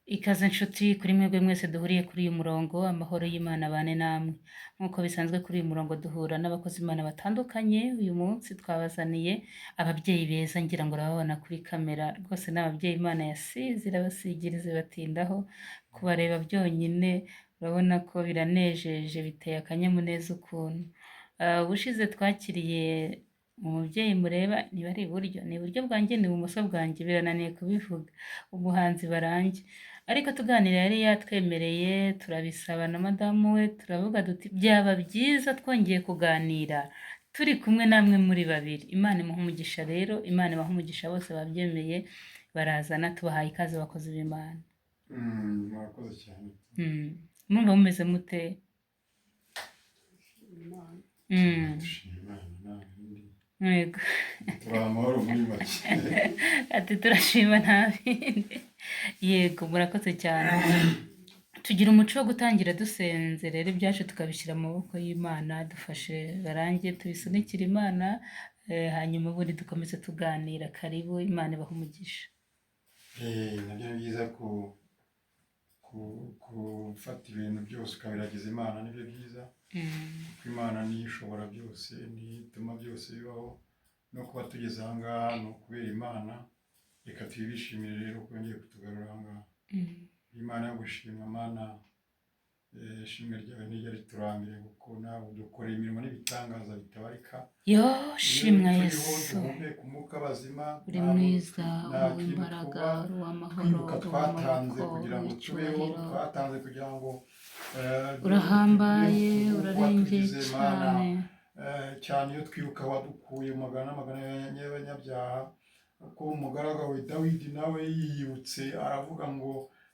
Ikaze nshuti kuri mwebwe mwese duhuriye kuri uyu murongo, amahoro y'Imana abane namwe. Nk'uko bisanzwe kuri uyu murongo duhura n'abakozi Imana batandukanye, uyu munsi twabazaniye ababyeyi beza ngira ngo urababona kuri kamera, rwose ni ababyeyi Imana yasize irabasigiriza ibatindaho, kubareba byonyine urabona ko biranejeje biteye akanyamuneza ukuntu. Ubushize twakiriye umubyeyi mureba niba ari iburyo, ni iburyo bwanjye ni ibumoso bwanjye birananiye kubivuga, umuhanzi Barange. Ariko tuganira yari yatwemereye turabisaba na madamu we turavuga duti byaba byiza twongeye kuganira turi kumwe namwe muri babiri. Imana imuha umugisha rero, Imana ibaha umugisha bose babyemeye barazana tubahaye ikaze abakozi b'Imana. Murakoze cyane. Mwumva mumeze mute? Dushima Imana nta bindi. Yego. Turi amahoro muri make. Ati turashima nta bindi. Yego murakoze cyane. Tugira umuco wo gutangira dusenze rero ibyacu tukabishyira mu maboko y'Imana, dufashe Barange tubisunikire Imana, hanyuma ubundi dukomeze tuganira. Karibu, Imana ibaha umugisha. Nabyo ni byiza gufata ibintu byose ukabiragiza Imana, nibyo byiza kuko Imana niyo ishobora byose, niyo ituma byose bibaho, no kuba tugeze aha ngaha ni ukubera Imana. Reka tuyibishimire rero ko yongeye kutugarura aha ngaha. Imana yo gushimwa Mana, ishimwe ryawe niryo riturangire kuko nawe udukorera imirimo n'ibitangaza bitabarika. Yo shimwa Yesu, duhumeka umwuka bazima, uri mwiza, uw'imbaraga, uw'amahoro, twibuka twatanze uw'amaboko, kugira ngo tubeho, uw'icyubahiro. twatanze kugira ngo Urahambaye, urarengeye watugize Mana, cyane. cyane iyo twibuka wadukuye mu magana n'amagana y'abanyabyaha, ko umugaragu wawe Dawidi nawe yiyibutse aravuga ngo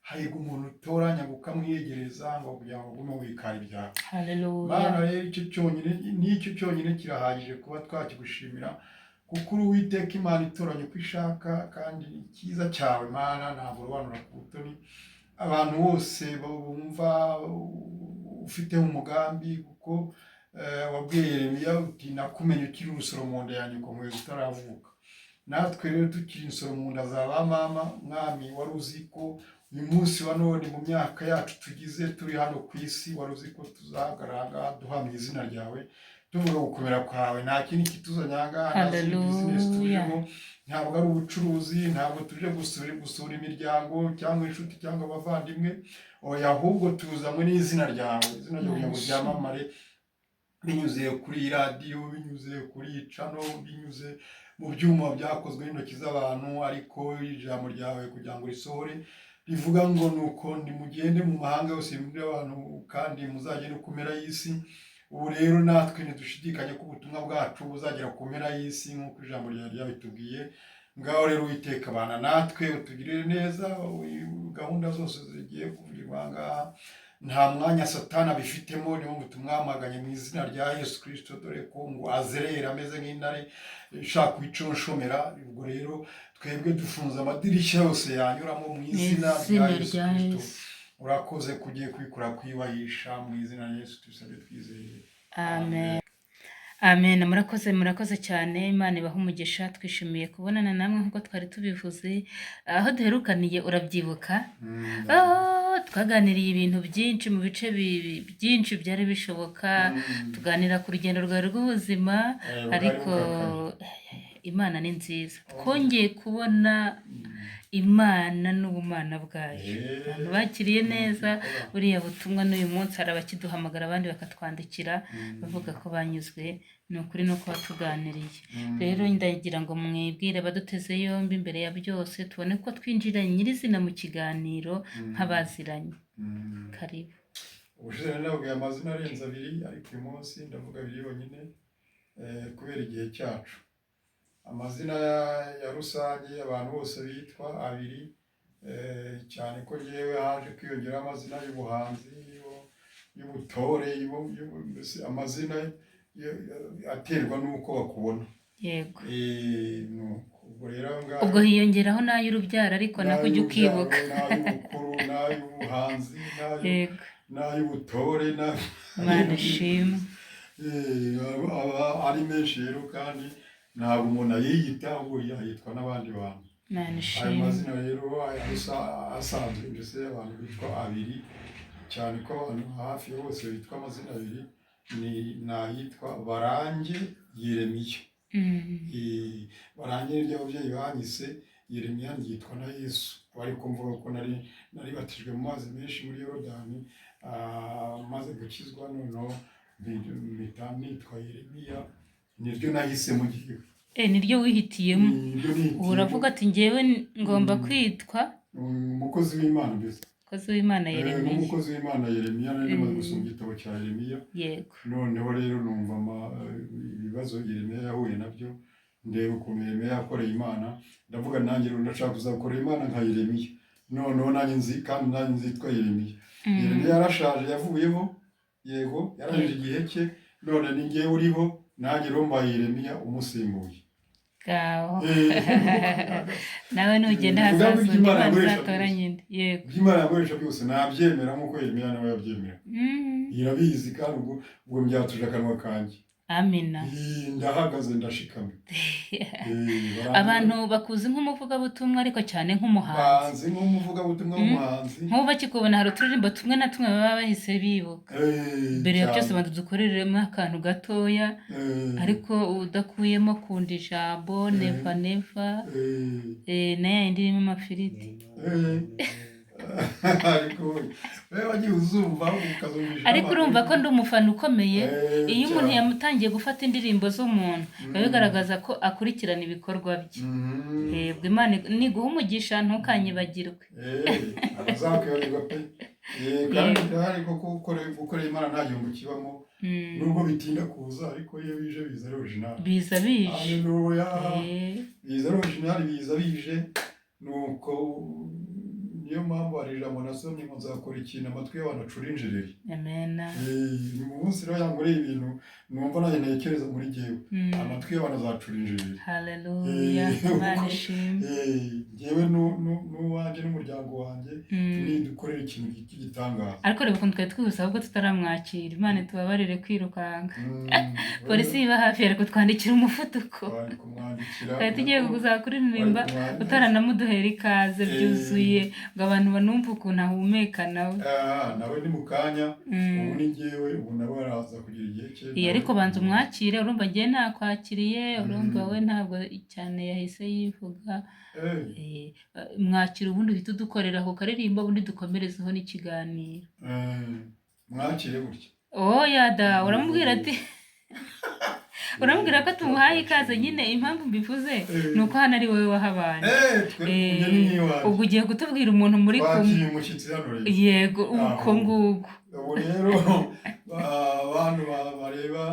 hahirwa umuntu utoranya ukamwiyegereza ngo kugira ngo ugume wikara ibyawe. Haleluya. Mana rero nicyo cyonyine kirahagije kuba twakigushimira, kuko uri Uwiteka Imana itoranya uko ishaka, kandi icyiza cyawe Mana ntabwo urobanura ku butoni. Abantu bose bumva ufiteho umugambi, kuko wabwiye Yeremiya uti nakumenye ukiri urusoro mu nda ya nyoko nkwiye utaravuka. Natwe rero tukiri insoro mu nda za ba mama, mwami wari uzi ko uyu munsi wa none mu myaka yacu tugize turi hano ku isi, wari uzi ko tuzahagarara duhamya izina ryawe tuvuga gukomera kwawe. Nta kindi kituzanye aha ngaha, nta zindi bizinesi tujemo, ntabwo ari ubucuruzi, ntabwo tuje gusura imiryango cyangwa inshuti cyangwa abavandimwe, oya ahubwo tuzanywe n'izina ryawe, izina ryawe kugira ngo ryamamare binyuze kuri radiyo, binyuze kuri cano, binyuze mu byuma byakozwe n'intoki z'abantu, ariko ijambo ryawe kugira ngo risohore rivuga ngo nuko nimugende mu mahanga yose mubwire abantu kandi muzagende ku mpera y'isi. Ubu rero natwe ntidushidikanye ko ubutumwa bwacu buzagera ku mpera y'isi nk'uko ijambo ryawe ryabitubwiye. Ngaho rero Uwiteka abana natwe, utugirire neza, gahunda zose zigiye kuvugirwa aha ngaha nta mwanya Satani abifitemo, niyo mpamvu tumwamaganye mu izina rya Yesu Kristo, dore ko ngo azerera ameze nk'intare ishaka kuyiconshomera. Ubwo rero twebwe dufunze amadirishya yose yanyuramo mu izina rya Yesu Kristo. Urakoze kugiye kubikora kwiyubahisha, mu izina rya Yesu tubisabye twizeye. Amen. Amen. Murakoze cyane, Imana ibaha umugisha. Twishimiye kubonana namwe nk'uko twari tubivuze. Aho duherukaniye urabyibuka? Twaganiriye ibintu byinshi mu bice byinshi byari bishoboka, tuganira ku rugendo rwawe rw'ubuzima, ariko Imana ni nziza. Twongeye kubona Imana n'ubumana bwayo. Abantu bakiriye neza buriya butumwa, n'uyu munsi hari abakiduhamagara abandi bakatwandikira bavuga ko banyuzwe. Ni ukuri no kuba tuganiriye. Rero ndagira ngo mwibwire abaduteze yombi mbere ya byose, tubone ko twinjira nyirizina mu kiganiro nk'abaziranye. Karibu. Ubushize nababwiye amazina arenze abiri, ariko uyu munsi ndavuga abiri yonyine kubera igihe cyacu. Amazina ya rusange abantu bose bitwa abiri, cyane ko yewe haje kwiyongeraho amazina y'ubuhanzi, y'ubutore, amazina aterwa n'uko bakubona. Yego. Ubwo hiyongeraho n'ay'urubyaro, ariko nako ujya ukibuka. N'ay'ubukuru, n'ay'ubuhanzi, n'ay'ubutore, Imana ishimwe. ari menshi rero, kandi ntabwo umuntu ayiyita, ahubwo yitwa n'abandi bantu. Imana ayo ishimwe. mazina rero asanzwe mbese abantu bitwa abiri, cyane ko abantu hafi ya bose bitwa amazina abiri, ni ayitwa Barange Yeremiya. Barange ni ryo ababyeyi banyise, Yeremiya ryitwa na Yesu. Bari kumvuga ko nari batijwe mu mazi menshi muri Yorodani, maze gukizwa, noneho mpita nitwa Yeremiya, niryo nahisemo ngiye. Niryo wihitiyemo. Niryo nihitiyemo. Ubu uravuga ati njyewe ngomba kwitwa umukozi w'Imana mbese. umukozi w'Imana Yeremiya. Umukozi w'Imana Yeremiya, nari maze gusoma igitabo cya Yeremiya. Yego. Noneho rero numva ibibazo Yeremiya yahuye nabyo, ndeba ukuntu Yeremiya yakoreye Imana, ndavuga nanjye ndashaka kuzakorera Imana nka Yeremiya. Noneho nanjye nzitwa Yeremiya. Yeremiya yarashaje, yavuyeho, yego yarangije igihe cye, none ni njyewe uriho, nanjye rero mbaye Yeremiya umusimbuye. Ngaho nawe nugenda hazaza undi bazatoranya indi. Yego. Ibyo Imana yakoresha byose nabyemera nk'uko Yeremiya nawe yabyemera. Irabizi kandi ubwo byatuje akanwa kanjye. Amina. Ndahagaze ndashikamye. Abantu bakuzi nk'umuvugabutumwa ariko cyane nk'umuhanzi. Banzi nk'umuvugabutumwa w'umuhanzi. Nk'ubu bakikubona hari uturirimbo tumwe na tumwe baba bahise bibuka. Mbere ya byose banza dukoreremo akantu gatoya, ariko udakuyemo kunda ijambo, neva neva, na ya yindi irimo amafiriti. Ariko urumva ko ndi umufana ukomeye. Iyo umuntu yamutangiye gufata indirimbo z'umuntu, biba bigaragaza ko akurikirana ibikorwa bye. Imana niguha umugisha ntukanyibagirwe. Azakwibagirwa pe. Kandi ariko gukorera Imana nta gihombo kibamo, nubwo bitinda kuza, ariko iyo bije biza ari original. Biza bije. Haleluya. Biza ari original, biza bije. Nuko niyo mpamvu hari ijambo nasomye ngo nzakora ikintu amatwi y'abantu acurinjirire. Amena. Mu munsi rero yankoreye ibintu numva nanjye ntekereza muri jyewe, amatwi y'abantu azacurinjirire. Haleluya. Imana ishimwe. Jyewe n'uwanjye n'umuryango wanjye nidukorera ikintu cy'igitangaza. Ariko reba ukuntu twari twihuse ahubwo tutaramwakira. Imana tubabarire kwirukanka. Polisi iba hafi yari kutwandikira umuvuduko. Twari tugiye kuzakuririmba utaranamuduhera ikaze byuzuye ngo abantu banumve ukuntu ahumeka nawe. Nawe ni mu kanya, ubu ni njyewe, ubu nawe araza kugira igihe cye. Ariko banza umwakire, urumva njye nakwakiriye, urumva we ntabwo cyane yahise yivuga. Mwakire ubundi uhita udukorera ako karirimbo, ubundi dukomerezeho n'ikiganiro. Mwakire gutya. Yada uramubwira ati uramubwira ko tumuhaye ikaze. Nyine impamvu mbivuze ni uko hano ari wowe wahabanye. Ubwo ugiye kutubwira umuntu muri kumwe. Bakiye umushyitsi hano rero. Yego, uko nguko. Ubu rero abantu bareba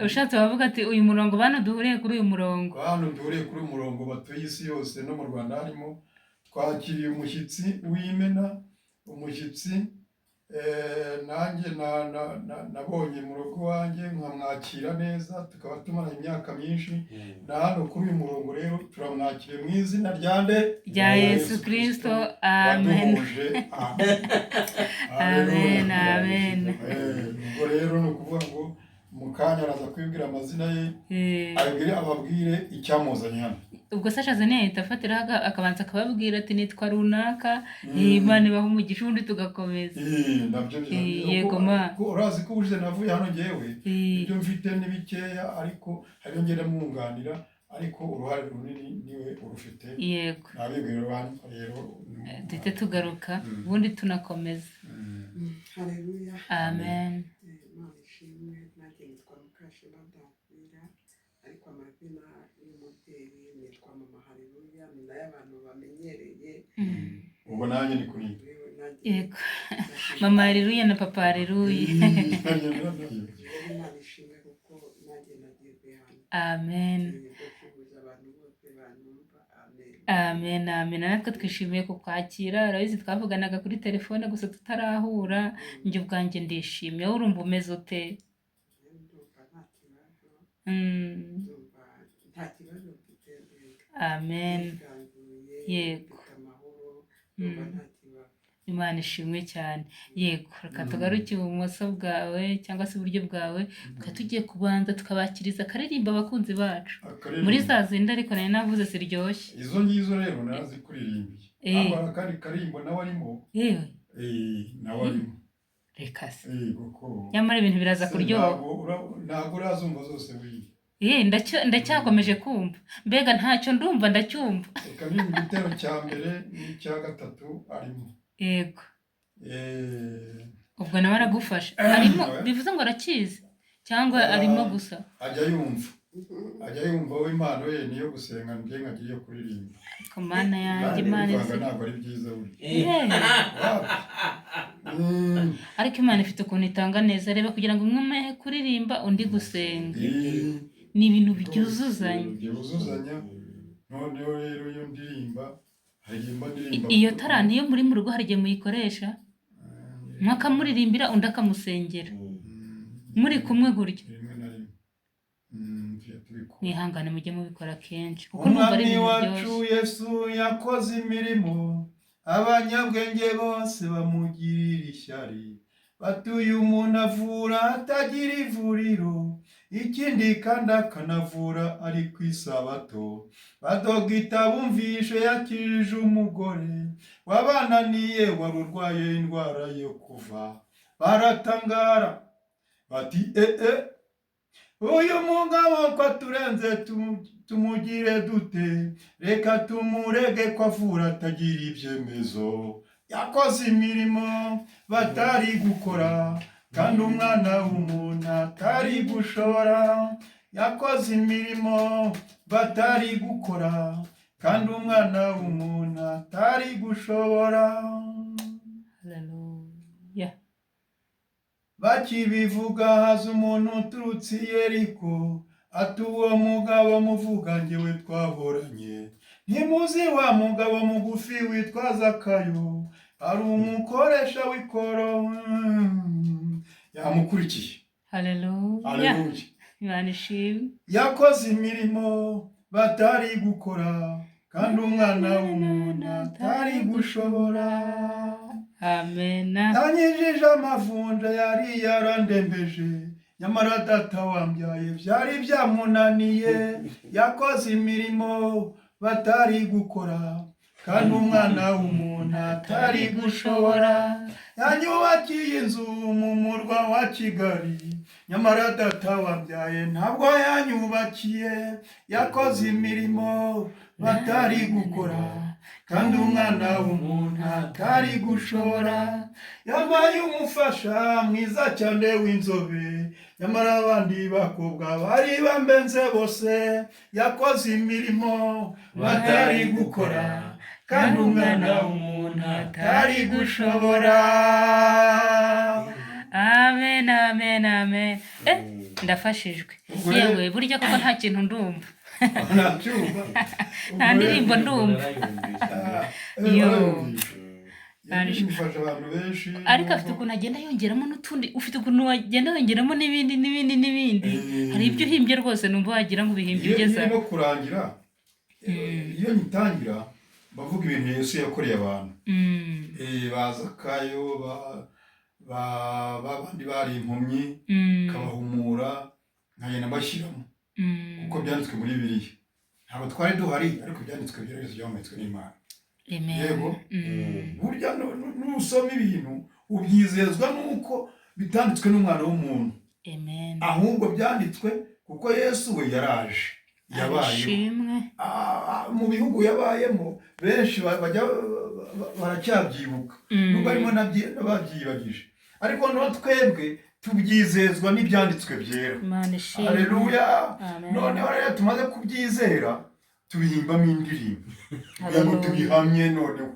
ushatse bavuga ati uyu murongo, bano duhuriye kuri uyu murongo. Bano duhuriye kuri uyu murongo batuye isi yose no mu Rwanda harimo. Twakiriye umushyitsi w'imena, umushyitsi nanjye nabonye mu rugo wanjye nkamwakira neza, tukaba tumaranye imyaka myinshi. Na hano kuri uyu murongo rero turamwakiriye mu izina rya Yesu Kristo. Amen. Amen. Amen. Ubwo rero ni ukuvuga ngo mu kanya araza kwibwira amazina ye, ababwire icyamuzanye hano. Ubwo se ashaze nahita afatiraho akabanza akababwira ati nitwa runaka, Imana ibaha umugisha, ubundi tugakomeza. Yego ma. Urazi ko ubushize navuye hano njyewe, ibyo mfite ni bikeya, ariko hariyo ngenda mwunganira, ariko uruhare runini niwe urufite. Yego. Nabibwira abantu rero duhite tugaruka, ubundi tunakomeza. Haleluya. Amen. Ariko amazina y'umubyeyi nitwa Mama Haleluya, ni nayo abantu bamenyereye. Ubwo nanjye ni kuri. Yego. Mama Haleluya na Papa Haleluya. Imana ishimwe kuko nanjye nageze hano. Amen. Abantu bose banumva. Amen. Amen. Natwe twishimiye kukwakira. Urabizi twavuganaga kuri telefone gusa tutarahura. Njye ubwanjye ndishimye. Wowe urumva umeze ute? Nta kibazo mfite. Amen. Yego. Imana ishimwe cyane. Yego, reka tugaruke ibumoso bwawe cyangwa se iburyo bwawe, tukaba tugiye kubanza tukabakiriza akaririmba abakunzi bacu. Muri za zindi ariko nari navuze ziryoshye. izo ngizo rero narazikuririmbiye. Aba akandi karimbo nawe arimo. Yewe, nawe arimo. reka se. Kuko Nyamara ibintu biraza kuryoha. ntabwo urazumva zose buriya. Ndacyakomeje kumva. Mbega ntacyo ndumva ndacyumva. Reka ni mu gitero cya mbere n'icya gatatu arimo. Yego. Ubwo nawe aragufasha. Arimo bivuze ngo arakizi cyangwa arimo gusa. Ajya yumva we impano ye niyo gusenga njye nkagiye kuririmba. Ariko Mana yanjye, Imana izi. Ntabwo ari byiza buri. Ariko Imana ifite ukuntu itanga neza. Reba kugira ngo umwe umuhe kuririmba undi gusenga. Ni ibintu byuzuzanya. Noneho rero iyo ndirimba iyo taranti iyo muri mu rugo hari igihe muyikoresha, umwe akamuririmbira undi akamusengera, muri kumwe gutyo. Mwihangane mujye mubikora kenshi kuko numva ari ibintu biryoshye. Umwami wacu Yesu yakoze imirimo, abanyabwenge bose bamugirira ishyari, batuye umuntu avura atagira ivuriro, ikindi kandi akanavura ari ku isabato. Badogita bumvishe yakirije umugore wabananiye wari urwaye indwara yo kuva, baratangara bati uyu mugabo ko aturenze tumugire dute, reka tumurege ko avura atagira ibyemezo. Yakoze imirimo batari gukora kandi umwana w'umuntu atari gushobora. Yakoze imirimo batari gukora kandi umwana w'umuntu atari gushobora. Haleluya. Bakibivuga haza umuntu uturutse i Yeriko, ati uwo mugabo muvuga njyewe twahoranye. Ntimuzi wa mugabo mugufi witwa Zakayo, ari umukoresha w'ikoro. Yamukurikiye. Haleluya. Imana ishimwe. Yakoze imirimo batari gukora kandi umwana w'umuntu atari gushobora. Amena. Yanyijije amavunja yari yarandembeje, nyamara data wambyaye byari byamunaniye. Yakoze imirimo batari gukora kandi umwana w'umuntu atari gushobora. Yanyubakiye inzu mu murwa wa Kigali, nyamara data wambyaye ntabwo yanyubakiye. Yakoze imirimo batari gukora kandi umwana w'umuntu atari gushobora. Yabaye umufasha mwiza cyane w'inzobe, nyamara abandi bakobwa bari bambenze bose. Yakoze imirimo batari gukora kandi umwana w'umuntu atari gushobora. Amen, amen, amen. Ndafashijwe. Yewe burya koko nta kintu ndumva. Nta ndirimbo ndumva. Ariko afite ukuntu agenda yongeramo n'utundi, ufite ukuntu agenda yongeramo n'ibindi. Hari ibyo uhimbye rwose numva wagira ngo ubihimbye ugeze aho. Iyo kurangira, iyo ngitangira bavuga ibintu Yesu yakoreye abantu. Ba Zakayo, babandi bari impumyi, kabahumura, nkagenda mbashyiramo kuko byanditswe muri Bibiliya. Ntabwo twari duhari ariko byanditswe byose byometswe n'Imana. Yego. Burya nusoma ibintu ubyizezwa nuko bitanditswe n'umwana w'umuntu. Ahubwo byanditswe kuko Yesu we yaraje. Yabayeho. Mu bihugu yabayemo benshi baracyabyibuka. Nubwo arimo nabyibagije. Ariko no twebwe tubyizezwa n'ibyanditswe byera. Haleluya. Noneho rero tumaze kubyizera tubihimbamo indirimbo kugira ngo tubihamye. Noneho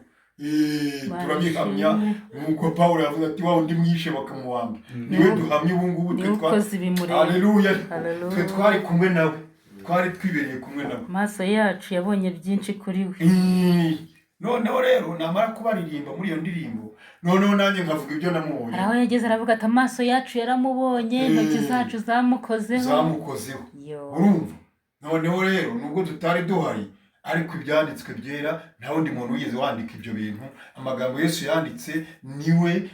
turabihamya nk'uko Pawulo yavuze ati wa undi mwishe bakamuwanga niwe duhamye ubu ngubu. Haleluya. Twe twari kumwe nawe, twari twibereye kumwe nawe, amaso yacu yabonye byinshi kuri we. Noneho rero namara kubaririmba muri iyo ndirimbo, noneho nanjye nkavuga ibyo namubonye. Aho yageze aravuga ati amaso yacu yaramubonye, intoki zacu zamukozeho. Urumva? Noneho rero nubwo tutari duhari ariko ibyanditswe byera nta wundi muntu wigeze wandika ibyo bintu. Amagambo Yesu yanditse niwe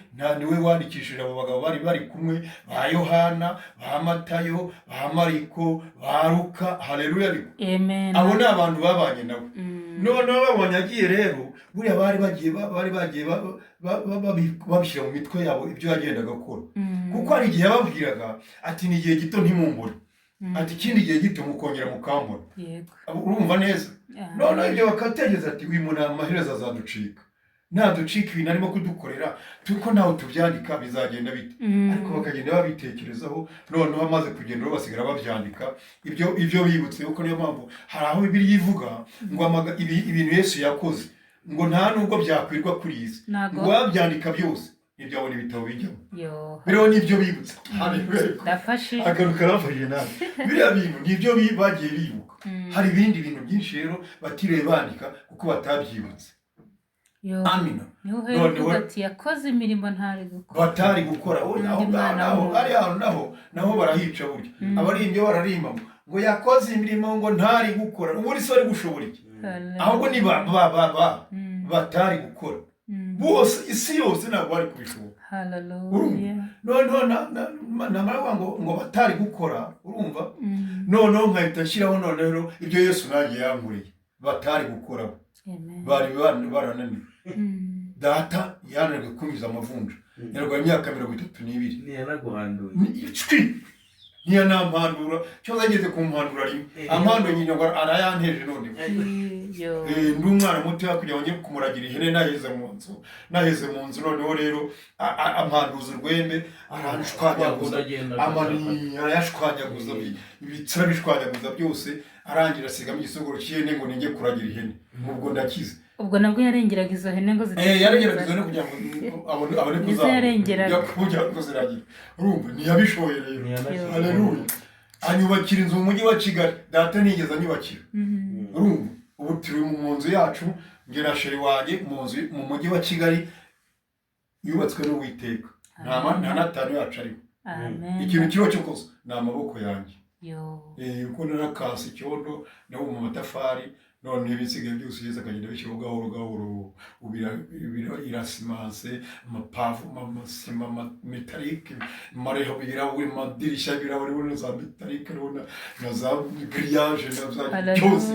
wandikishije abo bagabo bari bari kumwe, ba Yohana, ba Matayo, ba Mariko, ba Luka. Haleluya. Amen. Abo ni abantu babanye nawe. Noneho babonye agiye rero, buriya bari bagiye babishyira mu mitwe yabo ibyo yagendaga akora. Kuko hari igihe yababwiraga ati ni igihe gito ntimumbure, ati ikindi gihe gito mukongera mukambura. Urumva neza? Noneho ibyo bakategereza ati uyu muntu amaherezo azaducika, naducika ibintu arimo kudukorera tuko nawe tubyandika bizagenda bite. Ariko bakagenda babitekerezaho, noneho bamaze kugenda basigara babyandika ibyo bibutse. Uko niyo mpamvu hari aho Bibiliya ivuga ngo ibintu Yesu yakoze ngo nta nubwo byakwirwa kuri iyi si, ngo wabyandika byose ntibyabona ibitabo bijyamo. Biriho n'ibyo bibutse. Agaruka arafashije nawe. Biriya bintu nibyo bagiye bibuka. Hari ibindi bintu byinshi rero batiriwe bandika kuko batabyibutse. Amina. Noneho ati yakoze imirimo batari gukora. Naho barahica burya. Abaririmbyi bararimba ngo yakoze imirimo ngo ntari gukora. Ubu se ari gushobora iki? Ahubwo ni batari gukora. Bose isi yose ntabwo bari kubishobora. Hallelujah. Noneho namara ngo batari gukora, urumva? Noneho nkahita nshyiraho noneho ibyo Yesu nagiye yankoreye batari gukora. Bari barananiwe. Data yananiwe kunyuza amavunja. Yarwaye imyaka 32. Ntiyanampandura. Cyo zageze kumpandura rimwe. Ampando nyine ngo arayanteje none. Ndi umwana muto kugira ngo njye kumuragira ihene naheze mu nzu. Noneho rero ampanduza urwembe aranshwanyaguza, amani arayashwanyaguza, ibitsira bishwanyaguza byose, arangira asigamo igisogoro cy'ihene ngo ninjye kuragira ihene. Ubwo ndakize. Ubwo nabwo yarengeraga izo hene ngo yarengeraga izo hene kugira ngo abone kugira kuziragira. Urumva ntiyabishoye rero. Haleluya. Anyubakira inzu mu mujyi wa Kigali. Data nigeze anyubakira. Urumva ubu turi mu nzu yacu ngera sheri wanjye mu mujyi wa Kigali yubatswe n'Uwiteka. Nta natanu yacu ariho. Ikintu kiriho cyo kose ni amaboko yanjye. Uko narakase icyondo nabo mu matafari. None ibisigaye byose Yesu akagenda bishyiraho gahoro irasimanse, amapavu, amasima, metalike, mareho ibirahuri, amadirishya y'ibirahuri za metalike, na za grillage, na byose.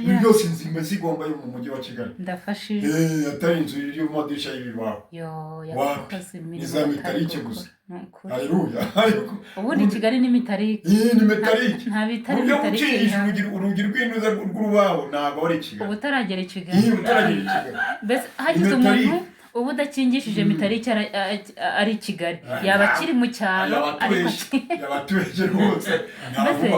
Ibi byose nzima zigomba yo mu mujyi wa Kigali. Ndafashije. Atari inzu iri mu madirishya y'ibibaho. Yakoze imirimo. Ni za metalike gusa. Haleluya. Ubundi Kigali ni metalike. Ni metalike. Nta bitari metalike. Urugi rw'intuza rw'urubaho ntabwo ari Kigali. Ubu utaragera i Kigali. Mbese hagize umuntu ubu udakingishije metalike ari Kigali, yaba akiri mu cyaro. Yabatubeshye rwose. Mbese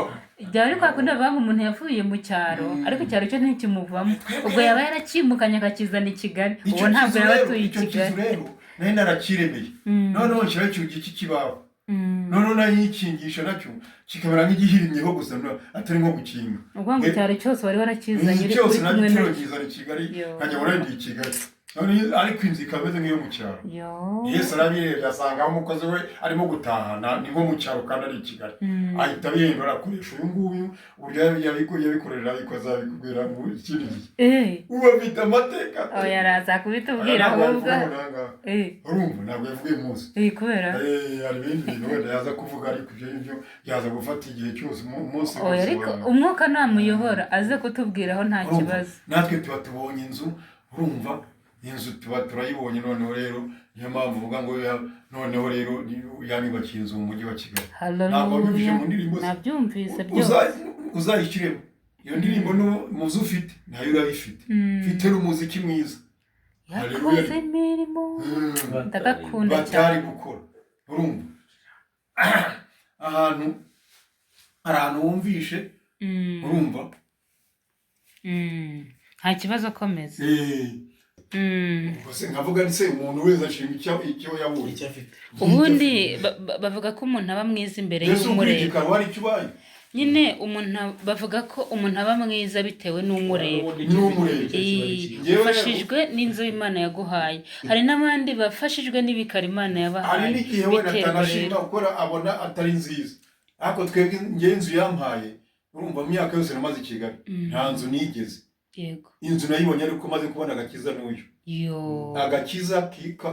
byari kwa kundi bavuga ngo umuntu yavuye mu cyaro ariko icyaro cyo ntikimuvamo, ubwo yaba yarakimukanye akakizana i Kigali. Ubu ntabwo yaba atuye i Kigali. Nari narakiremeye. Noneho nshyiraho icyugi cy'ikibaho. Noneho nayikingisha nacyo kikabera nk'igihirimyeho gusa atari nko gukinga. Ubwo ngo icyaro cyose wari warakizanye uri kumwe na cyo i Kigali nkajya muri Kigali. Ariko inzu ikameze nk'iyo mu cyaro. Yesu arabirebye asanga umukozi we arimo gutahana, ni nko mu cyaro kandi ari i Kigali. Ahita abihindura akoresha uyu nguyu uburyo yabikorera abikoza abikubwira ngo ikindi gihe. Ubu afite amateka. Yaraza kubitubwira ahubwo. Urumva ntabwo yavuye munsi. Kubera hari ibindi bintu wenda yaza kuvuga ariko ibyo yaza gufata igihe cyose umunsi wose. Ariko umwuka namuyobora aze kutubwiraho nta kibazo. Natwe tuba tubonye inzu, urumva inzu tuba turayibonye. Noneho rero niyo mpamvu uvuga ngo noneho rero yanyubakiye inzu mu mujyi wa Kigali. Ntabwo wabyumvise mu ndirimbo ze. Nabyumvise byose. Uzayishyiremo iyo ndirimbo muzi ufite nayo urayifite. Mfite n'umuziki mwiza. Yakoze imirimo ndagakunda cyane. Batari gukora. Urumva ahantu wumvishe, urumva nta kibazo akomeza. Nkavuga ni se umuntu wese ashinga icyo yabonye icyo afite. Ubundi bavuga ko umuntu aba mwiza imbere y'umureba. Nyine bavuga ko umuntu aba mwiza bitewe n'umureba. Ufashijwe n'inzu Imana yaguhaye. Hari n'abandi bafashijwe n'ibikari Imana yabahaye. Hari n'igihe wenda atanashima gukora abona atari nziza. Ariko twebwe inzu yampaye, urumva mu myaka yose namaze i Kigali nta nzu nigeze. yego inzu nayibonye ariko maze kubona agakiza n'uyu yo agakiza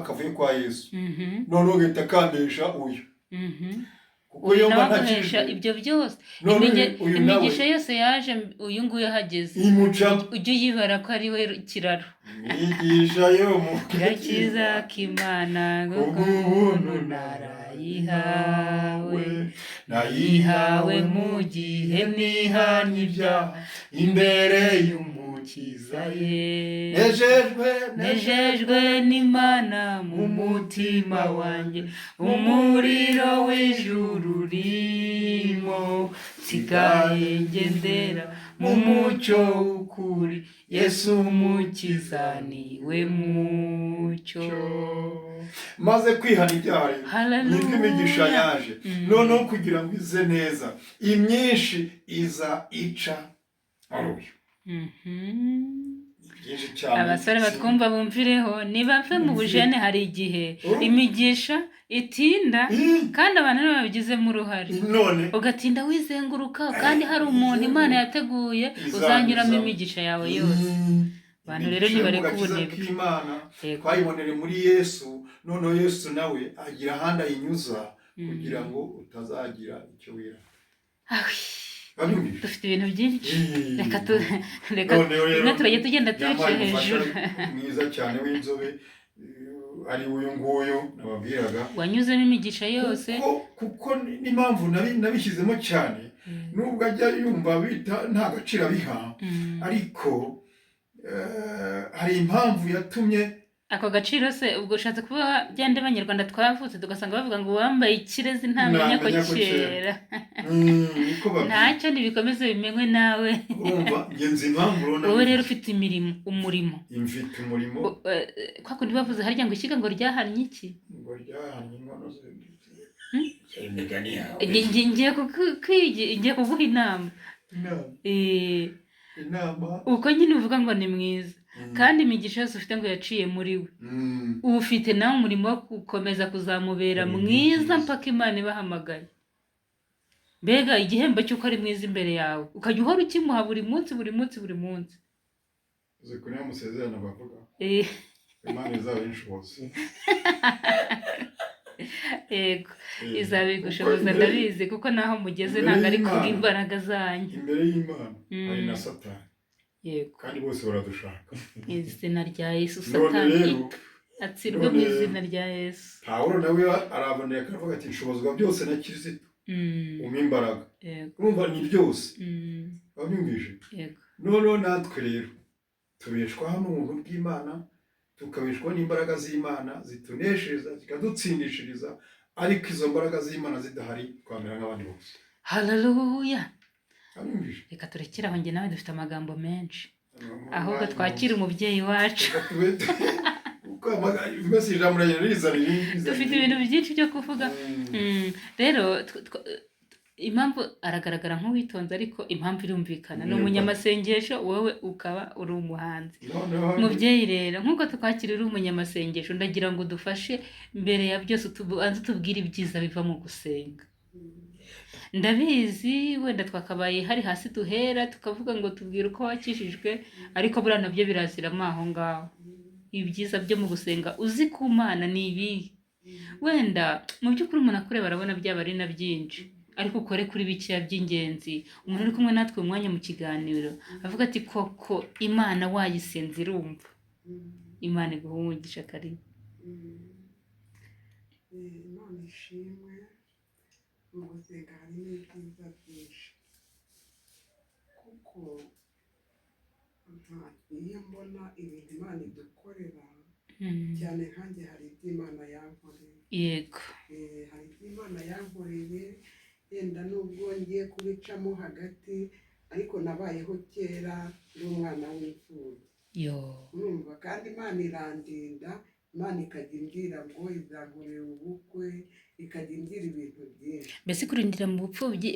kavuye kwa Yesu mhm noneho ugahita kambesha uyu mhm kuko uyu iyo nawe mba aguhesha ntakijwe ibyo byose none uyu nawe imigisha yose yaje uyu nguyu ahageze imuca ujye uyibara ko ari we kiraro mwigisha yo mu gakiza k'Imana kubw'ubuntu narayihawe nayihawe mu gihe nihanye ibyaha imbere y'umukiza nejejwe n'Imana mu mutima wanjye umuriro w'ijuru urimo nsigaye ngendera mu mucyo w'ukuri Yesu umukiza niwe mucyo maze kwihana ibyaha Hallelujah. nibwo imigisha yaje noneho kugira ngo ize neza imyinshi iza ica aruyo byinshi cyane abasore batwumva bumvireho nibave mu bujene hari igihe imigisha itinda kandi abantu nibo babigizemo uruhare none ugatinda wizenguruka kandi hari umuntu Imana yateguye uzanyuramo imigisha yawe yose abantu rero nibareka ubunebwe bw'Imana twayibonere muri Yesu noneho Yesu nawe agira ahandi ayinyuza kugira ngo utazagira icyo wira dufite ibintu byinshi reka rimwe turajya tugenda tubica hejuru mwiza cyane w'inzobe ari uyu nguyu nababwiraga wanyuzemo imigisha yose kuko n'impamvu nabishyizemo cyane nubwo ajya yumva bita nta gaciro abiha ariko hari impamvu yatumye ako gaciro se ubwo ushatse kuba byande abanyarwanda twavutse tugasanga bavuga ngo wambaye ikirezi ntamenya ko kera ntacyo ntibikomeze bimenywe nawe urumva ngenzi impamvu wowe rero ufite umurimo mfite umurimo kwa kundi bavuze harya ngo ishyiga ngo ryahannye iki ngo ryahannye inkono ze imigani yawe ngiye kuguha inama uko nyine uvuga ngo ni mwiza kandi imigisha yose ufite ngo yaciye muri we ufite nawe umurimo wo gukomeza kuzamubera mwiza mpaka Imana ibahamagaye mbega igihembo cy'uko ari mwiza imbere yawe ukajya uhora ukimuha buri munsi uzi ko niyo musezerano bavuga Imana izabishoboza yego izabigushoboza ndabizi kuko naho mugeze ntabwo ari kubw'imbaraga zanyu imbere y'Imana hari na Satani yego kandi bose baradushaka izina rya Yesu Satani atsirwe mu izina rya Yesu Pawulo nawe arabonera akavuga ati nshobozwa byose na Kristo umpa imbaraga urumva ni byose wabyumvise noneho natwe rero tubeshwaho n'ubuntu bw'Imana tukabeshwaho n'imbaraga z'Imana zituneshereza zikadutsindishiriza ariko izo mbaraga z'Imana zidahari twamera nk'abandi bose haleluya reka turekere aho njye nawe dufite amagambo menshi ahubwo twakira umubyeyi wacu dufite ibintu byinshi byo kuvuga rero impamvu aragaragara nk'uwitonze ariko impamvu irumvikana ni umunyamasengesho wowe ukaba uri umuhanzi mubyeyi rero nk'uko twakira uri umunyamasengesho ndagira ngo dufashe mbere ya byose tubanze tubwire ibyiza biva mu gusenga ndabizi wenda twakabaye hari hasi duhera tukavuga ngo tubwire uko wakijijwe ariko buriya nabyo biraziramo aho ngaho ibyiza byo mu gusenga uzi ku Mana ni ibihe wenda mu by'ukuri umuntu akureba arabona byaba ari na byinshi ariko ukore kuri bikeya by'ingenzi umuntu uri kumwe natwe umwanya mu kiganiro avuga ati koko Imana wayisenze irumva Imana iguha umugisha Karine Imana ishimwe mu gusenga harimo ibyiza byinshi kuko iyo mbona ibintu Imana idukorera cyane nkanjye hari ibyo Imana yankoreye yego hari ibyo Imana yankoreye yenda nubwo ngiye kubicamo hagati ariko nabayeho kera n'umwana w'imfubyi urumva kandi Imana irandinda Imana ikajya imbwira ngo izankorera ubukwe ikajya imbwira ibintu byinshi mbese kurindira mu bupfubyi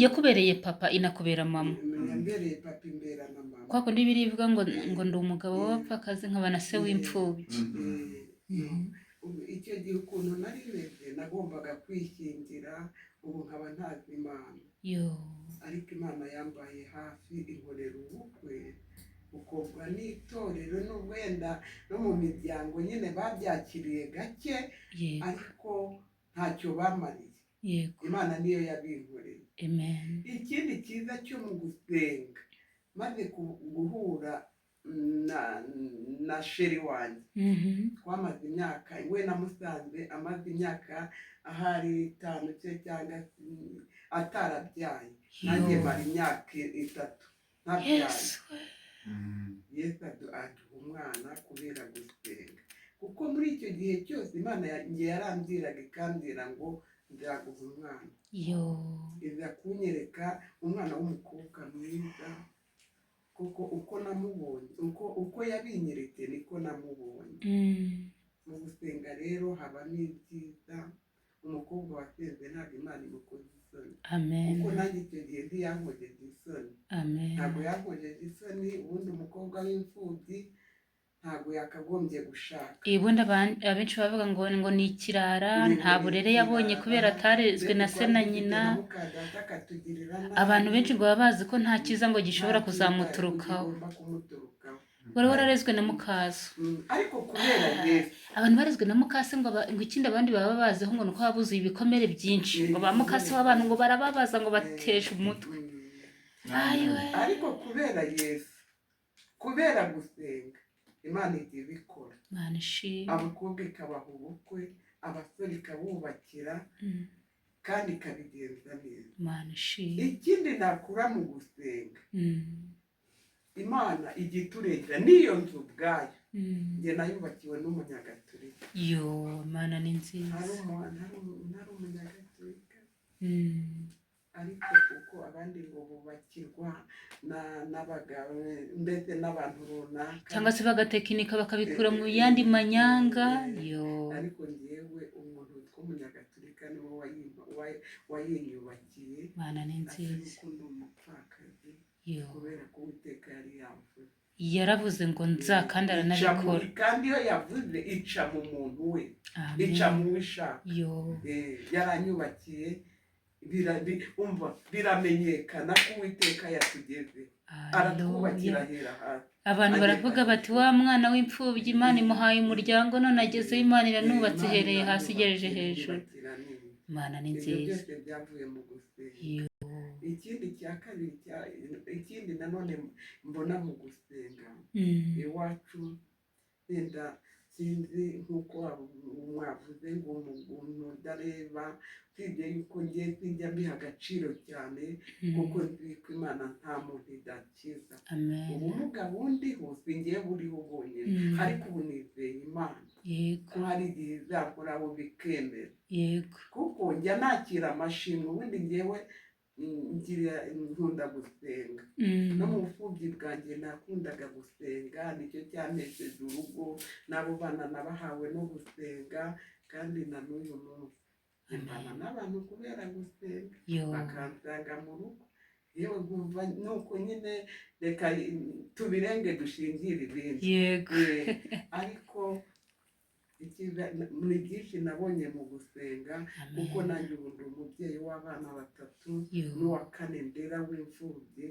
yakubereye papa inakubera mama yambereye papa imbera na mama kwa kundi birivuga ngo ndi umugabo w'abapfakazi nkaba na se w'imfubyi icyo gihe ukuntu nari meze nagombaga kwishingira ubu nkaba ntazi Imana ariko Imana yambaye hafi inkorera ubukwe bukorwa n'itorero n'ubwo wenda no mu miryango nyine babyakiriye gake yego ariko ntacyo bamariye. yego Imana niyo yabinkoreye. amen Ikindi cyiza cyo mu gusenga maze guhura na sheri wanjye, twamaze imyaka, we namusanze amaze imyaka ahari 5 cyangwa atarabyaye, nanjye mara imyaka 3 ntabyaye. Yesu aduha umwana kubera gusenga, kuko muri icyo gihe cyose Imana yarambwiraga ikambwira ngo nzaguha umwana, iza kunyereka umwana w'umukobwa mwiza, kuko uko namubonye, uko yabinyeretse niko namubonye. Mu gusenga rero habamo ibyiza. Umukobwa wasenze ntabwo Imana imukoze isoni, kuko nanjye icyo gihe ntiyankojeje isoni, ntabwo yankojeje isoni. Ubundi umukobwa w'imfubyi ntabwo yakagombye gushaka. ubundi abenshi bavuga ngo ni ikirara, nta burere yabonye kubera atarezwe na se na nyina. Abantu benshi ngo baba bazi ko nta cyiza ngo gishobora kuzamuturukaho, wari wararezwe na mukaso. Ariko kubera Yesu, abantu barezwe na mukase ngo ikindi abandi baba baziho ngo nuko babuzuye ibikomere byinshi, ngo ba mukase w'abantu ngo barababaza ngo bateshe umutwe. ariko kubera Yesu, kubera gusenga, Imana igiye ibikora. Imana ishimwe. Abakobwa ikabaha ubukwe, abasore ikabubakira, kandi ikabigenza neza. Imana ishimwe. Ikindi nakura mu gusenga, Imana igiturengera n'iyo nzu ubwayo, njye nayubakiwe n'umunyagatolika. Imana ni nziza. Ntari umunyagatolika, ariko kuko abandi ngo bubakirwa n'abagabo ndetse n'abantu runaka, cyangwa se bagatekinika bakabikura mu yandi manyanga. ariko njyewe umuntu witwa umunyagatolika niwe wayinyubakiye. Imana ni nziza. Kuko ndi umupfakazi, kubera ko Uwiteka yari yavuze, yaravuze ngo nza kandi aranabikora. kandi iyo yavuze ica mu muntu we, ica mu wishaka. Yaranyubakiye, biramenyekana ko Uwiteka yatugeze, aratwubakira hera hasi. Abantu baravuga bati wa mwana w'imfubyi Imana imuhaye umuryango, none agezeho Imana iranubatse ihereye hasi igereje hejuru. Imana ni nziza. Ibyo byose byavuye mu gusenga. Ikindi cya kabiri, ikindi nanone mbona mu gusenga iwacu, wenda sinzi nk'uko mwavuze ngo umuntu udareba, usibye yuko ngiye sinjya mbiha agaciro cyane, kuko nzi ko Imana nta muntu idakiza. Ubumuga bundi hose ngiye buriho bonyine, ariko ubu nizeye Imana ko hari igihe izakora abo bikemera, kuko njya nakira amashimwe. Ubundi ngewe nkunda gusenga, no mu bupfubyi bwanjye nakundaga gusenga, nicyo cyanesheje urugo, n'abo bana nabahawe no gusenga, kandi na n'uyu munsi mbana n'abantu kubera gusenga, bakansanga mu rugo. Yewe nkumva nuko nyine reka tubirenge dushingire ibindi. Ariko muri byinshi nabonye mu gusenga, kuko nanjye ubu ndi umubyeyi w'abana 3 n'uwa 4 ndera w'imfubyi,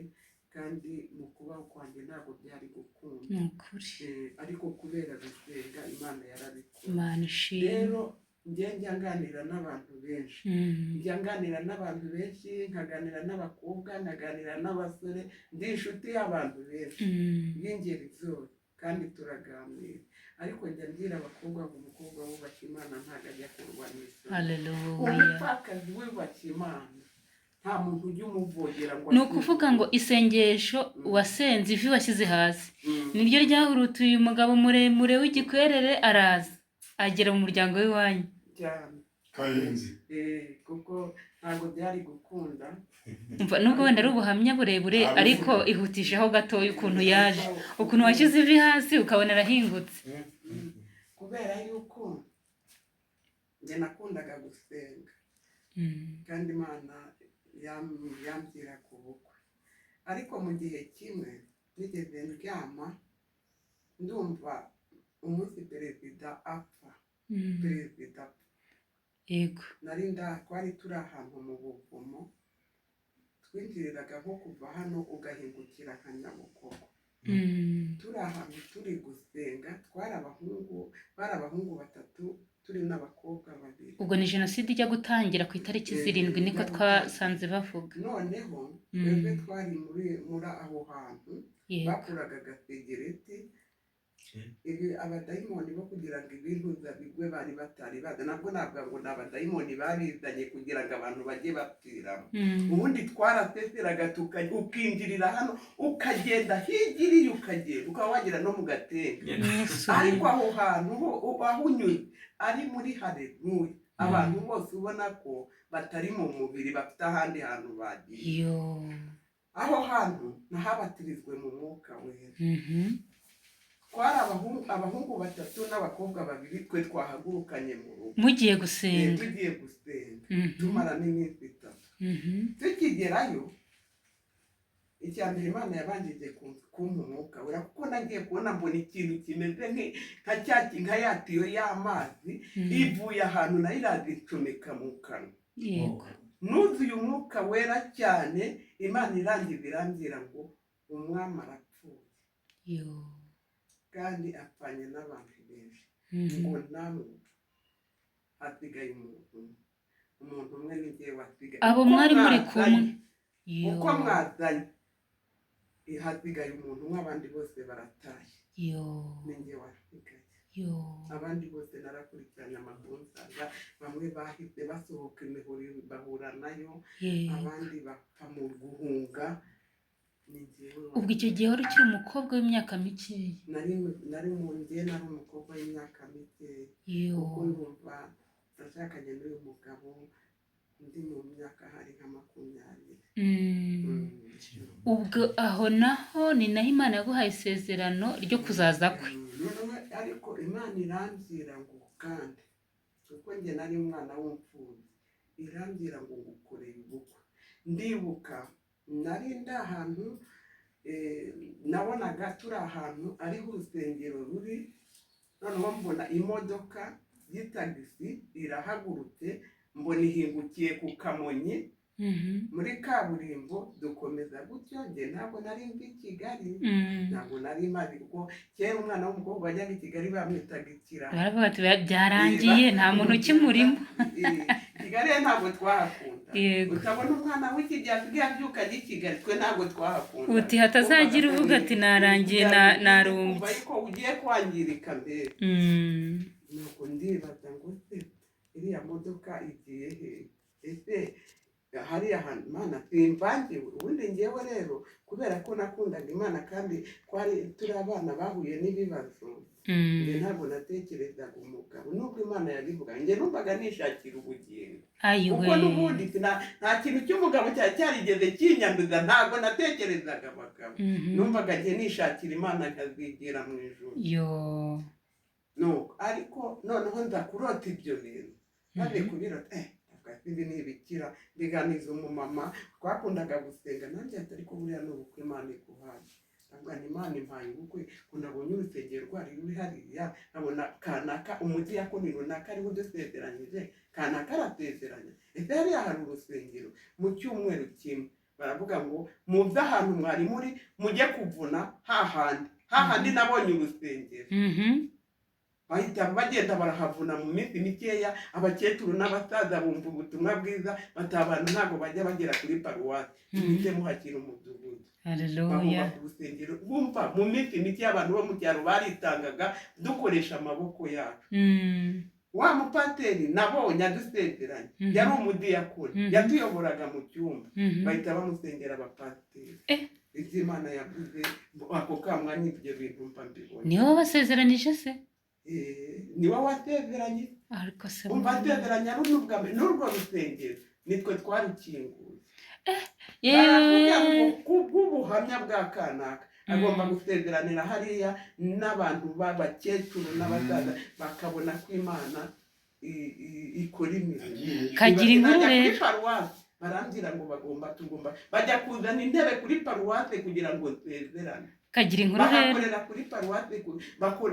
kandi mu kubaho kwanjye ntabwo byari gukunda, ariko kubera gusenga Imana yarabikora. Rero njya nganira n'abantu benshi, nkaganira n'abakobwa, nkaganira n'abasore, ndi inshuti y'abantu benshi b'ingeri zose, kandi turaganira. Ariko njya mbwira abakobwa ngo umukobwa wubashye Imana ntabwo ajya kurwanya isoni. Umupfakazi wubashye Imana nta muntu ujya umuvogera ngo. Ni ukuvuga ngo isengesho wasenze, ivi washyize hasi, niryo ryahurutuye umugabo muremure w'igikwerere, araza agera mu muryango w'iwanyu Kayenzi. Kuko ntabwo byari gukunda. Nubwo wenda ari ubuhamya burebure, ariko ihutishaho gatoya ukuntu yaje, ukuntu washyize ivi hasi ukabona arahingutse. Kubera yuko njye nakundaga gusenga, kandi Imana yambwira ku bukwe. Ariko mu gihe kimwe nigeze ndyama, ndumva umunsi perezida apfa, twari turi ahantu mu buvumo, twinjiriraga nko kuva hano ugahingukira nka Nyabugogo turi ahantu turi gusenga bari abahungu batatu turi n'abakobwa babiri. ubwo ni jenoside ijya gutangira ku itariki 7 niko twasanze bavuga. noneho twebwe twari muri aho hantu bakuraga agasegereti ibi abadayimoni bo kugira ngo ibintu bigwe bari batari baza nabwo navuga ngo ni abadayimoni babizanye kugira ngo abantu bajye bapfiramo. ubundi twaraseseraga ukinjirira hano ukagenda higiriye ukagenda ukaba wagera no mu Gatenga ariko aho hantu aho unyuze ari muri Haleluya abantu bose ubona ko batari mu mubiri bafite ahandi hantu bagiye. aho hantu nahabatirizwe mu Mwuka Wera. twari abahungu batatu n'abakobwa babiri twe twahagurukanye mu rugo mugiye gusenga. tugiye gusenga tumara n'iminsi 3 tukigerayo icya mbere Imana yabanjije kumpa Umwuka Wera kuko nagiye kubona mbona ikintu kimeze nka yatiyo y'amazi ivuye ahantu nayo iraza icomeka mu kanwa. nuzuye Umwuka Wera cyane Imana irangiza irambwira ngo umwami arapfuye kandi apfanye n'abantu benshi ngo namwe hasigaye umuntu umwe n'igihe wasigaye abo mwari muri kumwe uko mwazanye hasigaye umuntu umwe abandi bose baratashye ninjye wasigaye. abandi bose narakurikiranye amakuru nsanga bamwe bahise basohoka imihoro bahura nayo abandi bapfa mu guhunga. ubwo icyo gihe wari ukiri umukobwa w'imyaka mikeya? nari umukobwa w'imyaka mikeya kuko numva ndashakanye n'uyu mugabo ndi mu myaka hari nka 20. ubwo aho naho ni naho Imana yaguhaye isezerano ryo kuzaza kwe. ariko Imana irambwira ngo kandi kuko njye nari umwana w'umfubyi irambwira ngo ngukoreye ubukwe. ndibuka nari ndi ahantu nabonaga turi ahantu ariho urusengero ruri noneho mbona imodoka y'itagisi irahagurutse mbona ihingukiye ku Kamonyi muri kaburimbo dukomeza gutyo njye ntabwo nari mbi Kigali ntabwo nari mabi kuko kera umwana w'umukobwa wajyaga i Kigali bamwitaga ikirara baravuga ati byarangiye nta muntu ukimurimo. Kigali ntabwo twahakunda utabona umwana w'iki gihe asigaye abyuka ajya i Kigali twe ntabwo twahakunda uti hatazagira uvuga ati narangiye narumbye ariko ugiye kwangirika mbere. nuko ndibaza ngo se iriya modoka igiye he ese hariya hantu Imana simvangiwe. ubundi ngewe rero kubera ko nakundaga Imana kandi turi abana bahuye n'ibibazo ntabwo natekerezaga umugabo nuko Imana yabivuga njye numvaga nishakira ubugingo kuko n'ubundi nta kintu cy'umugabo cyari cyarigeze kinyanduza ntabwo natekerezaga abagabo numvaga njye nishakira Imana nkazigira mu ijuru. nuko ariko noneho nza kurota ibyo bintu maze kubirota ibi ni ibikira biganiza umumama twakundaga gusenga nanjye atari ko buriya ni ubukwe Imana ikuhaye ntabwo Imana impaye ubukwe kunabonye urusengero rwari ruri hariya nkabona kanaka umujyi yakoni runaka ariho udusezeranyije kanaka arasezeranya ese hariya hari urusengero mu cyumweru kimwe baravuga ngo muve ahantu mwari muri mujye kuvuna hahandi nabonye urusengero. bahita bagenda barahavuna mu minsi mikeya abakecuru n'abasaza bumva ubutumwa bwiza abantu ntabwo bajya bagera kuri paruwasi muhite muhakira umudugudu. Haleluya. urusengero bumva mu minsi mikeya abantu bo mu cyaro baritangaga dukoresha amaboko yacu. wa mupateri nabonye adusezeranye yari umudiyakoni yatuyoboraga mu cyumba bahita bamusengera abapateri. iby'Imana yavuze ako kamwanya ibyo bintu mva mbibona. niwe wabasezeranije se? niwe wasezeranye ariko se umva asezeranya n'urwo rusengero nitwe twarukinguye. kubw'ubuhamya bwa kanaka agomba gusezeranira hariya n'abantu b'abakecuru n'abasaza bakabona ko Imana ikora imirimo. kagira inkuru rero barambwira ngo tugomba bajya kuzana intebe kuri paruwasi kugira ngo nsezerane. kagira inkuru rero bahakorera kuri paruwasi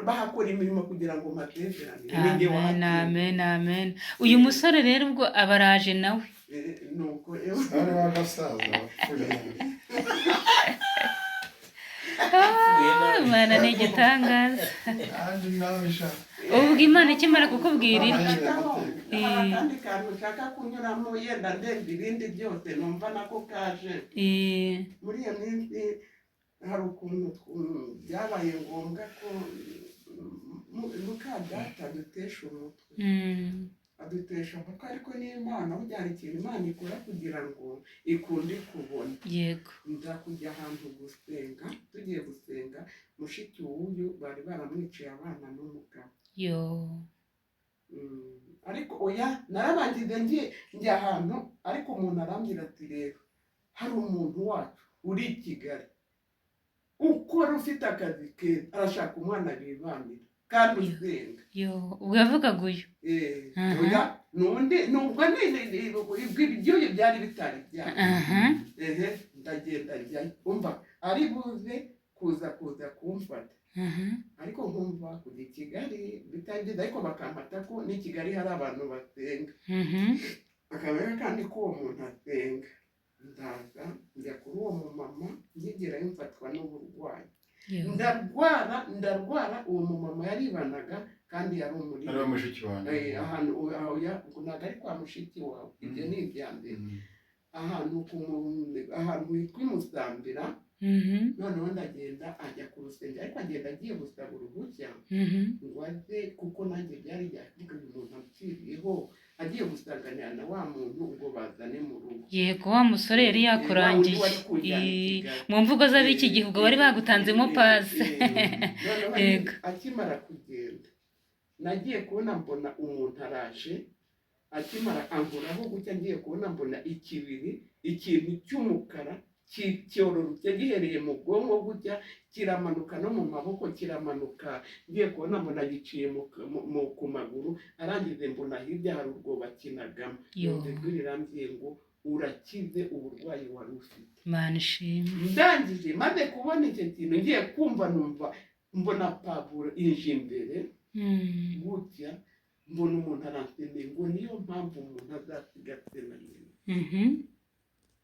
bahakora imirimo kugira ngo mpasezerane. amen. uyu musore rero ubwo abaraje nawe nuko bari bagasaza bapfuye Imana ni igitangaza. kandi nawe sha Ubwo Imana ikimara kukubwira ibyo. akandi kantu ushaka kunyuramo yenda ndenda ibindi byose numva nako kaje muri iyo minsi hari ukuntu byabaye ngombwa ko muka data adutesha umutwe adutesha umutwe ariko n'Imana burya hari ikintu Imana ikora kugira ngo ikunde kubona Yego. nza kujya ahantu gusenga tugiye gusenga mushiki w'uyu bari baramwiciye abana n'umugabo Yo. ariko oya narabangize njye ahantu ariko umuntu arambwira ati rero hari umuntu wacu uri i Kigali ukora ufite akazi keza arashaka umwana bibanira kandi usenga Yo. Ubwo yavugaga uyu. oya nundi nubwo ibyuyu byari bitari byari ndagenda njyayo umva ari buze kuza kumfata ariko nkumva kujya i Kigali bitari byiza ariko bakampata ko n'i Kigali hari abantu basenga akamenya kandi ko uwo muntu asenga ndaza njya kuri uwo mumama nkigerayo mfatwa n'uburwayi ndarwara uwo mumama yaribanaga kandi yari mushiki wanjye ahantu ntabwo ari kwa mushiki wawe ibyo ni ibya mbere ahantu hitwa Imusambira noneho ndagenda ajya ku rusengero ariko agenda agiye gusaba uruhushya ngo aze kuko nanjye byari byafite umuntu apfiriyeho agiye gusanganira na wa muntu ngo bazane mu rugo yego wa musore yari yakurangiye mu mvugo z'ab'iki gihe ubwo bari bagutanzemo pasi yego akimara kugenda nagiye kubona mbona umuntu araje akimara ankuraho gutya ngiye kubona mbona ikintu cy'umukara cyororotse gihereye mu bwonko gutya kiramanuka no mu maboko kiramanuka ngiye kubona mbona giciye ku maguru arangize mbona hirya hari urwo bakinagamo yumva ijwi rirambwiye ngo urakize uburwayi wari ufite Mana ishimwe ndangije maze kubona icyo kintu ngiye kumva numva mbona pavuro inje imbere gutya mbona umuntu aransemeye ngo niyo mpamvu umuntu azasiga se na nyina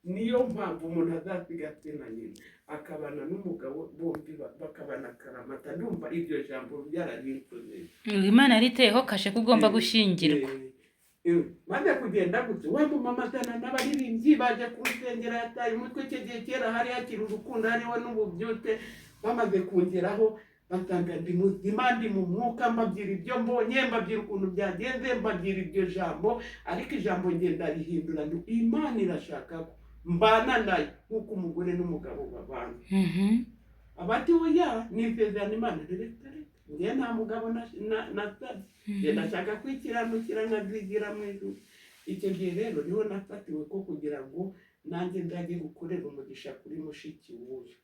niyo mpamvu umuntu azasiga se na nyina akabana n'umugabo bombi bakabana akaramata ndumva iryo jambo ryararinsoze Imana yariteyeho kashe ko ugomba gushyingirwa maze kugenda gutya wa mumama azana n'abaririmbyi baje kurusengera yataye umutwe icyo gihe kera hari hakiri urukundo hariho n'ububyute bamaze kungeraho basanga ndi muzima ndi mu mwuka mbabwira ibyo mbonye mbabwira ukuntu byagenze mbabwira iryo jambo ariko ijambo ngenda rihindura Imana irashaka ko mbana nayo nk'uko umugore n'umugabo babana abati oya nizezerana Imana reka njye nta mugabo nasabye ndashaka kwikiranukira nkazigira mu ijuru icyo gihe rero niho nafatiwe ko kugira ngo nanjye ndajye gukorera umugisha kuri mushiki w'uyu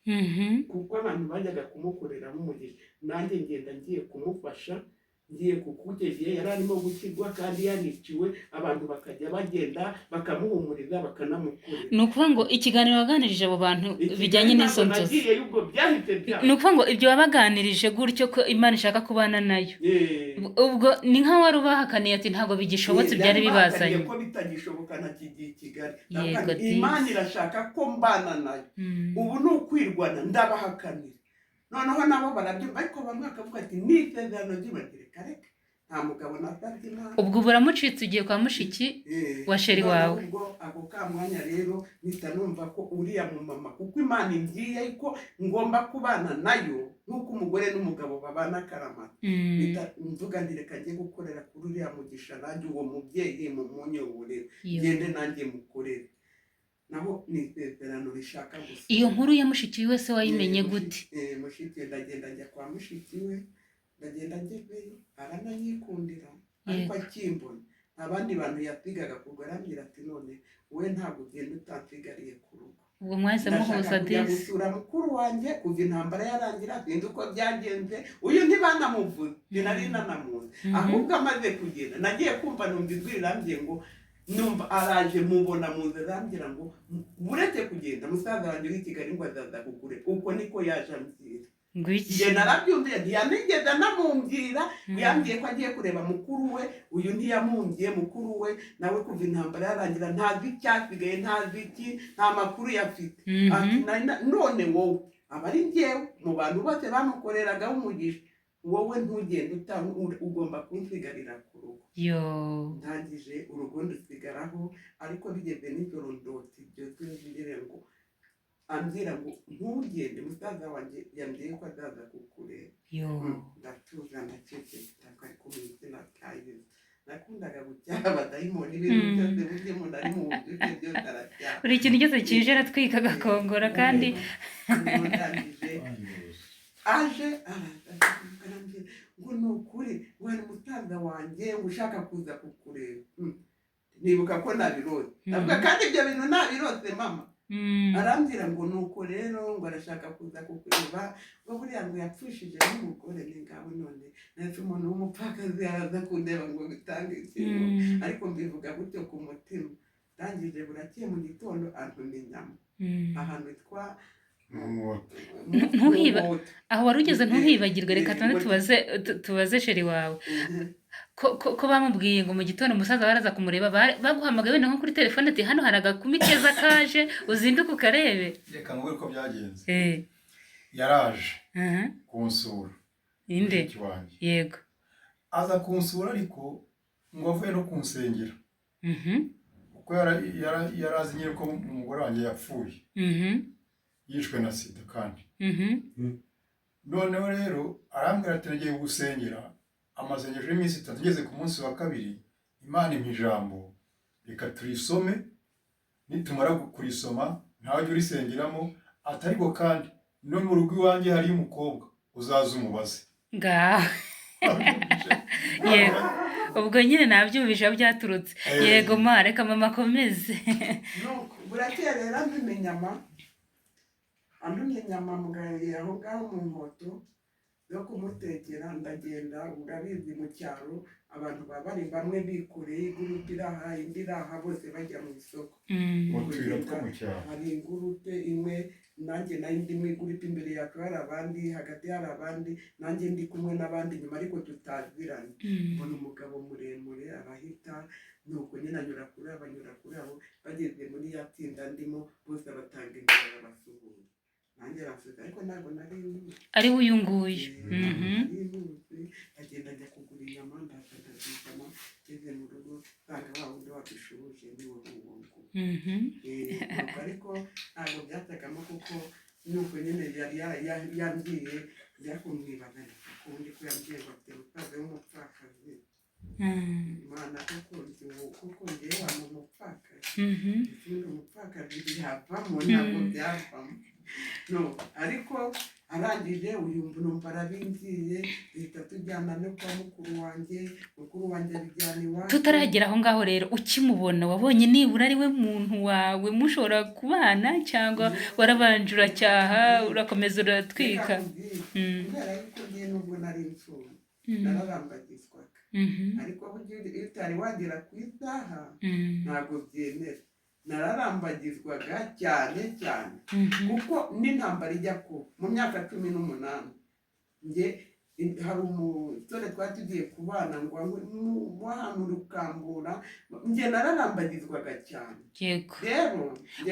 kuko abantu bajyaga kumukorera umugisha nanjye ngenda ngiye kumufasha ngiye kukugeje yari arimo gukirwa kandi yaniciwe abantu bakajya bagenda bakamuhumuriza bakanamukorera ni ukuvuga ngo ikiganiro waganirije abo bantu bijyanye n'izo nzozi ni ukuvuga ngo ibyo wabaganirije gutyo ko Imana ishaka kubana nayo ubwo ni nka wari ubahakaniye ati ntabwo bigishobotse byari bibazanye ko bitagishoboka nakigiye i Kigali Imana irashaka ko mbana nayo ubu ni ukwirwana ndabahakanira noneho nabo barabyumva ariko bamwe bakavuga ati n'isezerano ry'ibagireka reka nta mugabo nasabye Imana ubwo buramucitse ugiye kwa mushiki wa sheri wawe ubwo ako kamwanya rero mpita numva ko uriya mumama kuko Imana ingiye ko ngomba kubana nayo nk'uko umugore n'umugabo babana akaramata mvuga nti reka njye gukorera kuri uriya mugisha nanjye uwo mubyeyi mu munyobore ngende nanjye mukorere naho ni isezerano rishaka gusa iyo nkuru ya mushiki we se wayimenye gute mushiki ndagenda njya kwa mushiki we ndagenda njyeyo arananyikundira ariko akimbona abandi bantu yatwigaga kugwa arambwira ati none wowe ntabwo ugenda utansigariye ku rugo ubwo mwahise muhuza disi gusura mukuru wanjye kuva intambara yarangira sinzi uko byagenze uyu ntibanamuvuze sinari nanamuzi ahubwo amaze kugenda nagiye kumva numva ijwi rirambwiye ngo numva araje mubona muze arambwira ngo buretse kugenda musaza wanjye w'i Kigali ngo azaza kugure uko niko yaje ambwira ngwiki njye narabyumviye ntiyanigeze anamumbwira yambwiye ko agiye kureba mukuru we uyu ntiyamumbwiye mukuru we nawe kuva intambara yarangira ntazi icyasigaye ntazi iki nta makuru yafite ati none wowe aba ari njyewe mu bantu bose bamukoreragaho umugisha wowe ntugende ugomba kunsigarira ku rugo ndangije urugo ndusigaraho ariko bigeze nijoro ndotse ibyo twinjire ngo ambwira ngo ntugende musaza wanjye yambwiye ko azaza kukureba ndatuza ndaceceka ariko mu izina rya Yesu nakundaga gucyaha abadayimoni ibintu byose burya umuntu ari mu buryo byose aracyaha buri kintu cyose kije aratwika agakongora kandi ndangije aje arambwira ngo ni ukuri ngo hari musaza wanjye ngo ushaka kuza kukureba nibuka ko nabirose ndavuga kandi ibyo bintu nabirose mama arambwira ngo nuko rero ngo arashaka kuza kukureba ngo buriya ngo yapfushije n'umugore ni ngabo none nahise umuntu w'umupfakazi araza kundeba ngo bitange ikintu ariko mbivuga gutyo ku mutima ndangije burakeye mu gitondo antuma inyama ahantu hitwa aho wari ugeze ntuhibagirwe reka tubaze sheri wawe ko bamubwiye ngo mu gitondo umusaza baraza kumureba baguhamagaye wenda nko kuri telefone ati hano hari agakumi keza kaje uzinduke ukarebe reka ngo uko byagenze yaraje kunsura inde yego aza kunsura ariko ngo avuye no kunsengera kuko yarazi nyine ko umugore wanjye yapfuye yishwe na sida kandi noneho rero arambwira ati nagiye gusengera amasengesho y'iminsi 3 ngeze ku munsi wa kabiri Imana impa ijambo reka turisome nitumara kurisoma ntawe urisengeramo atariko kandi no mu rugo iwanjye hari umukobwa uzaza umubaze yego ubwo nyine nabyumvisha byaturutse yego ma reka mama akomeze burakeye rero andumye nyama mugariye aho ngaho mu nkoto yo kumutekera ndagenda urabizi mu cyaro abantu bari bamwe bikoreye igurupe iraha indi iraha bose bajya mu isoko hari igurupe imwe nanjye n'indi imwe igurupe imbere yacu hari abandi hagati hari abandi nanjye ndi kumwe n'abandi nyuma ariko tutaziranye mbona umugabo muremure arahita nuko nyine anyura kuri abo bageze muri ya tsinda ndimo bose batanga imbere barasuhuza nanjye arasuhuza ariko ntabwo nari ari uyu nguyu agenda ajya kugura inyama ndazizana ngeze mu rugo nsanga wa wundi wabishubuje ni wowe nguwo ariko ntabwo byatagamo kuko nuko nyine yari yambwiye byakumwibaza kundi ko yambwiye ngo afite umusaza w'umupfakazi Imana kuko ngewe wa mupfakazi ikindi umupfakazi byavamo ntabwo byavamo ariko arangije uyu numva arabingiye leta tujyana no kwa mukuru wanjye abijyana iwacu tutaragera aho ngaho rero ukimubona wabonye nibura ari we muntu wawe mushobora kubana cyangwa warabanje uracyaha urakomeza uratwika kubera yuko ngiye nubwo nari imfura nararambagizwaga ariko iyo utari wagera ku isaha ntabwo byemera nararambagizwaga cyane kuko n'intambara ijya kuba mu myaka 18 nge hari umusore twari tugiye kubana ngo wahantu rukambura nge nararambagizwaga cyane rero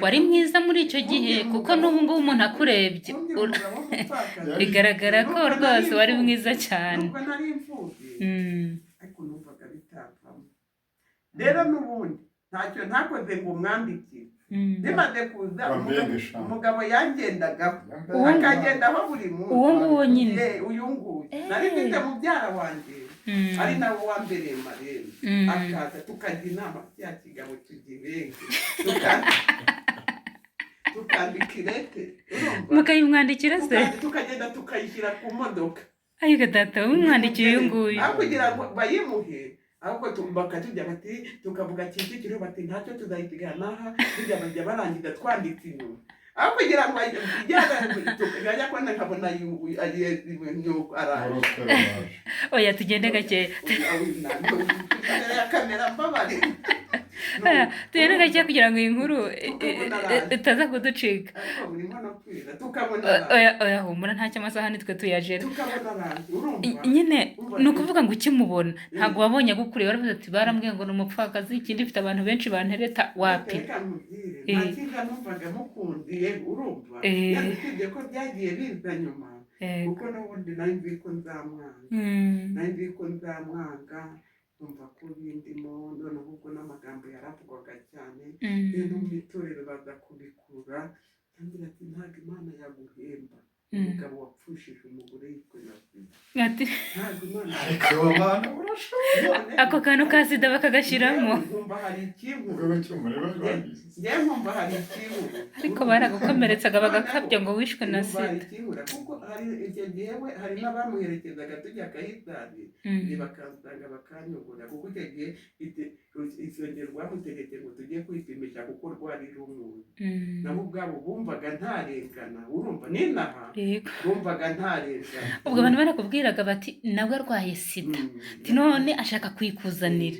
wari mwiza muri icyo gihe kuko n'ubu ngubu umuntu akurebye bigaragara ko rwose wari mwiza cyane nubwo nari imfubyi ariko numvaga bitavamo rero n'ubundi ntacyo ntakoze ngo umwandikire bimaze kuza umugabo yangendagaho akagendaho buri munsi uwo nguwo nyine uyu nguyu nari mfite mubyara wanjye ari nawe wa mbere marembo akaza tukajya inama ya kigabo tugibenga tukandika irete mukayimwandikira se tukagenda tukayishyira ku modoka ariko data umwandikiye uyu nguyu aho kugira ngo bayimuhe ahubwo bakatujya bati tukavuga Kicukiro bati ntacyo tuzayitigana aha bijya bajya barangiza twanditse inyuma aho kugira ngo tukajya kubona nkabona yuko araje oya tugende gake ya kamera mbabare tugende gake kugira ngo iyi nkuru tukabona araje itaza kuducika. ariko burimo no kwira tukabona Oya araje oya humura ntacyo amasaha nitwe tuyajera. tukabona araje urumva Nyine umva ni ukuvuga ngo ukimubona ntabwo wabonye agukuriye waravuze ati barambwiye ngo ni umupfakazi ikindi mfite abantu benshi bantereta wapi. reka nkubwire nta Eh, cyiza numvaga mukundiye urumva eh, yadusibye ko byagiye biza nyuma eh, kuko n'ubundi nari nzi ko nzamwanga nari nzi ko nzamwanga numva ko bindimo noneho ubwo n'amagambo yaravugwaga cyane rero mu itorero baza kubikura ambwira ati ntabwo imana yaguhemba umugabo wapfushije umugore yitwa Nasiba ati ntabwo imana ariko abo bantu urashoboye none ako kantu ka sida bakagashyiramo. nkumva hari ikibu ubwo cyumure babizi njyewe nkumva hari ikibu Ariko baragukomeretsaga bagakabya ngo wishwe na nkumva hari sida. ikibura kuko hari icyo gihe we hari n'abamuherekezaga tujya Kayitari njye bakansanga bakanyogora kuko icyo gihe isengero rwamutegetse ngo tujye kwipimisha kuko rwari rumwe nabo ubwabo bumvaga ntarengana urumva n'inaha Yego. bumvaga ntarengana Ubwo abantu barakubwiraga bati nawe arwaye sida ati none ashaka kwikuzanira.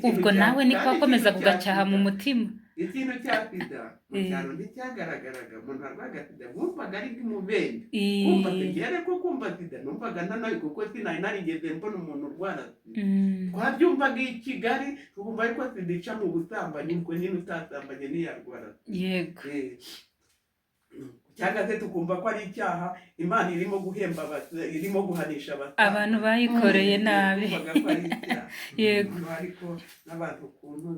Ubwo nawe niko wakomezaga ugacyaha mu mutima. ikintu cya sida mu cyaro nticyagaragaraga umuntu arwaga sida wumvaga ari nk'umubembe kumva tegere ko kumva sida numvaga nanawe kuko sinari narigeze mbona umuntu urwara sida twabyumvaga i Kigali tukumva ariko sida ica mu busambanyi ubwo nyine utasambanye ntiyarwara sida Yego. cyangwa se tukumva ko ari icyaha Imana irimo guhemba irimo guhanisha abantu bayikoreye nabi. Twumvaga ko ari icyaha Yego. ariko n'abantu ukuntu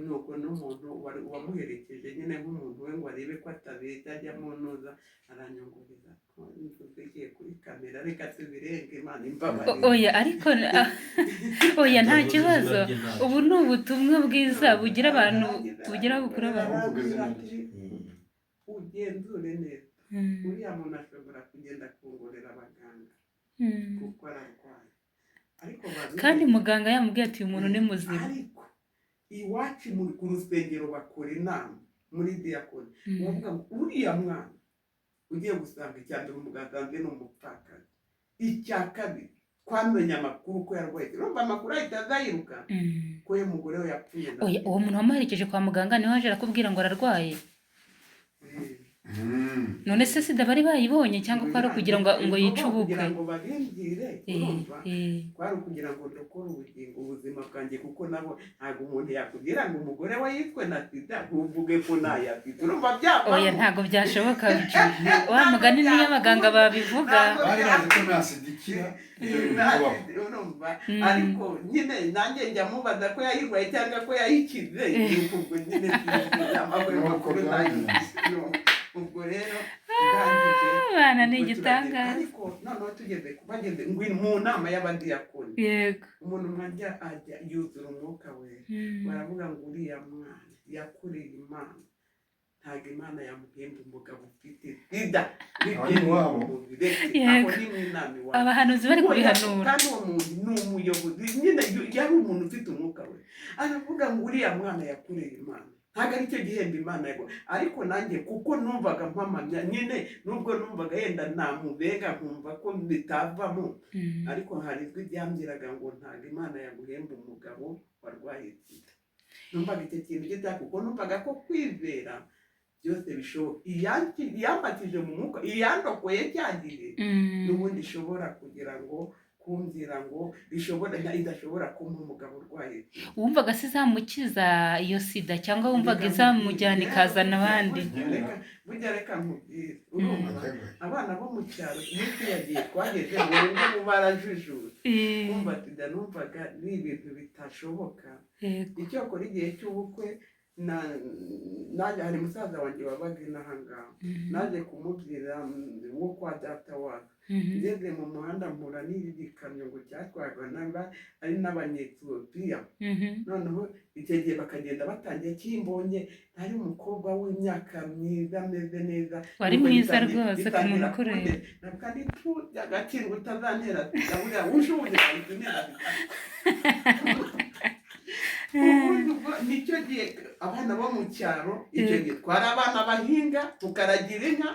nuko n'umuntu wamuherekeje nyine nk'umuntu we ngo arebe ko atabeshya ajya mu ntuza aranyongoreza ko ntugiye kuri kamera reka tubirenge Imana imbabarire Oya ariko oya nta kibazo. Ubu ni ubutumwa bwiza bugira abantu bugira bukuru abantu. ugenzure neza uriya muntu ashobora kugenda kungorera abaganga kuko ararwaye ariko kandi muganga yamubwiye ati uyu muntu ni muzima. ariko iwacu ku rusengero bakora inama muri diyakoni bavuga ngo uriya mwana ugiye gusanga icya mbere umuganga asanzwe ni umupfakazi icya kabiri twamenye amakuru ko yarwaye urumva amakuru ahita azayiruka ko uyu mugore we yapfuye Oya uwo muntu wamuherekeje kwa muganga niwe waje arakubwira ngo ararwaye. None se sida bari bayibonye cyangwa ko ari ukugira ngo yice ubukwe? kugira ngo babimbwire urumva kwari ukugira ngo ndokore ubugingo ubuzima bwanjye kuko nabo ntabwo umuntu yakubwira ngo umugore we yitwe na sida ntuvuge ko ntayafite urumva byavamo. Oya ntabwo byashoboka. Wa mugani niyo abaganga babivuga. bari bazi ko nta sida ikira urumva ariko nyine nanjye njya mubaza ko yayirwaye cyangwa ko yayikize ubwo nyine amakuru makuru ubwo rero bana ni igitangaza. ariko noneho bageze mu nama y'abadiyakoni Yego. umuntu mwajya ajya yuzura umwuka we baravuga ngo uriya mwana yakoreye Imana ntabwo Imana yamuhemba umugabo ufite sida abahanuzi bari kubihanura kandi uwo muntu ni umuyobozi nyine yari umuntu ufite umwuka we aravuga ngo uriya mwana yakoreye Imana ntabwo aricyo gihembo Imana yago ariko nanjye kuko numvaga mpamamya nyine nubwo numvaga yenda namubega nkumva ko bitavamo ariko hari ijwi ryambwiraga ngo ntabwo Imana yaguhemba umugabo warwaye sida numvaga icyo kintu gita kuko numvaga ko kwizera byose bishoboka iyambatije mu mwuka iyandokoye cyagiye n'ubundi ishobora kugira ngo kumvira ngo idashobora kumpa umugabo urwaye. Wumvaga se izamukiza iyo sida cyangwa wumvaga izamujyana ikazana abandi? Burya reka nkubwire urumva abana bo mu cyaro iyo tuyagiye twageze ngo ngo barajujutse kumva sida numvaga ni ibintu bitashoboka. Icyo akora igihe cy'ubukwe nanjye hari musaza wanjye wabaga inaha ngaha naje kumubwira wo kwa data wacu ngeze mu muhanda mpura n'igikamyo ngo cyatwarwa ari n'abanyetiyopiya noneho icyo gihe bakagenda batangiye kimbonye ari umukobwa w'imyaka myiza ameze neza wari mwiza rwose ku muntu ukureba kandi agakirwa utazantera sida buriya ushoboye kuyitera nicyo gihe abana bo mu cyaro icyo gihe twari abana bahinga tukaragira inka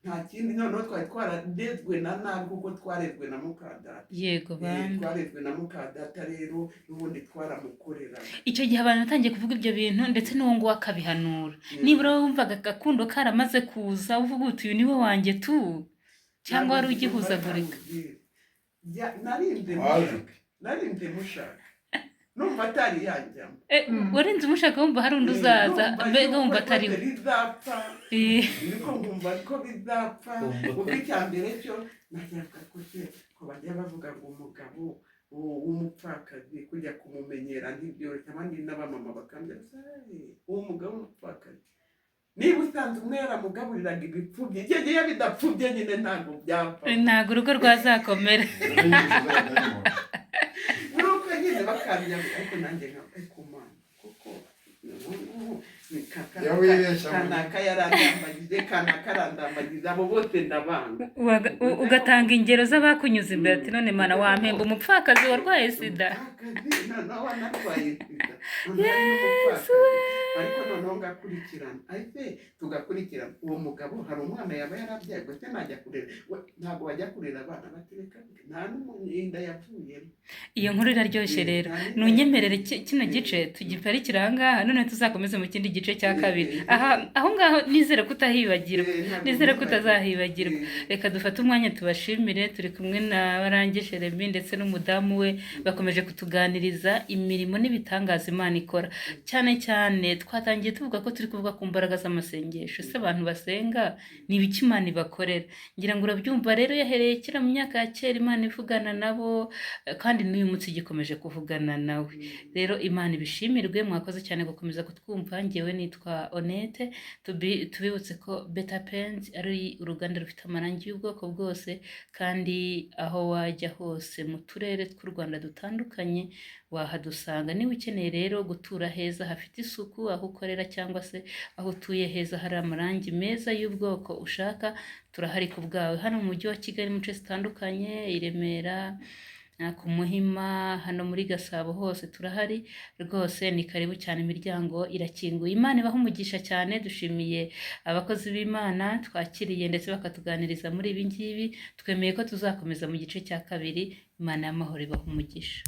nta kindi, noneho twari twararezwe na nabi kuko twarezwe na mukadata. yego bandi Twarezwe na mukadata rero n'ubundi twaramukoreraga. icyo gihe abantu batangiye kuvuga ibyo bintu ndetse n'uwo nguwo akabihanura nibura wumvaga agakundo karamaze kuza uvuga uti uyu niwe wanjye tu cyangwa wari ugihuzagurika narinze mushaka numva atari yanjyamo warinze umushaka wumva hari undi uzaza mbega wumva atari we bizapfa niko nkumva ko bizapfa kuko icya mbere cyo nashaka ko bajya bavuga ngo umugabo w'umupfakazi kujya kumumenyera ntibyoroshye, abandi n'abamama bakambwira uwo mugabo w'umupfakazi niba usanze umwe yaramugaburiraga ibipfubye igihe gihe bidapfubye nyine ntabwo byapfa, ntabwo urugo rwazakomera nuko nyine bakambya ariko nanjye nkabaye ku Mana kuko kanaka yarandambagije kanaka arandambagije abo bose ndabanga. ugatanga ingero z'abakunyuze imbere ati none Mana wampemba umupfakazi warwaye sida noneho wanarwaye sida ariko noneho ngakurikirana ahise tugakurikirana uwo mugabo hari umwana yaba yarabyaye gusa najya kurera ntabwo bajya kurera abana batereka nta n'umurinda yapfuyemo. iyo nkuru iraryoshye rero nunyemerere kino gice tugiparikira aha ngaha none tuzakomeze mu kindi gice cya kabiri aho ngaho nizere ko utahibagirwa nizere ko utazahibagirwa. Reka dufate umwanya tubashimire, turi kumwe na Barange Jeremy ndetse n'umudamu we bakomeje kutuganiriza imirimo n'ibitangaza Imana ikora, cyane cyane twatangiye tuvuga ko turi kuvuga ku mbaraga z'amasengesho. Se abantu basenga ni ibiki Imana ibakorera? Ngira ngo urabyumva rero, yahereye kera mu myaka ya kera Imana ivugana nabo kandi n'uyu munsi igikomeje kuvugana nawe. Rero Imana ibishimirwe, mwakoze cyane gukomeza kutwumva. Njyewe nitwa Honette, tubibutse ko Better Paints ari uruganda rufite amarangi y'ubwoko bwose kandi aho wajya hose mu turere tw'u Rwanda dutandukanye wahadusanga. Niba ukeneye rero gutura heza hafite isuku, aho ukorera cyangwa se aho utuye heza hari amarangi meza y'ubwoko ushaka, turahari ku bwawe. Hano mu mujyi wa Kigali mu nce zitandukanye, i Remera, ku Muhima, hano muri Gasabo hose turahari rwose. Ni karibu cyane, imiryango irakinguye. Imana ibaha umugisha cyane. Dushimiye abakozi b'Imana twakiriye ndetse bakatuganiriza muri ibi ngibi. Twemeye ko tuzakomeza mu gice cya kabiri. Imana y'amahoro ibaha umugisha.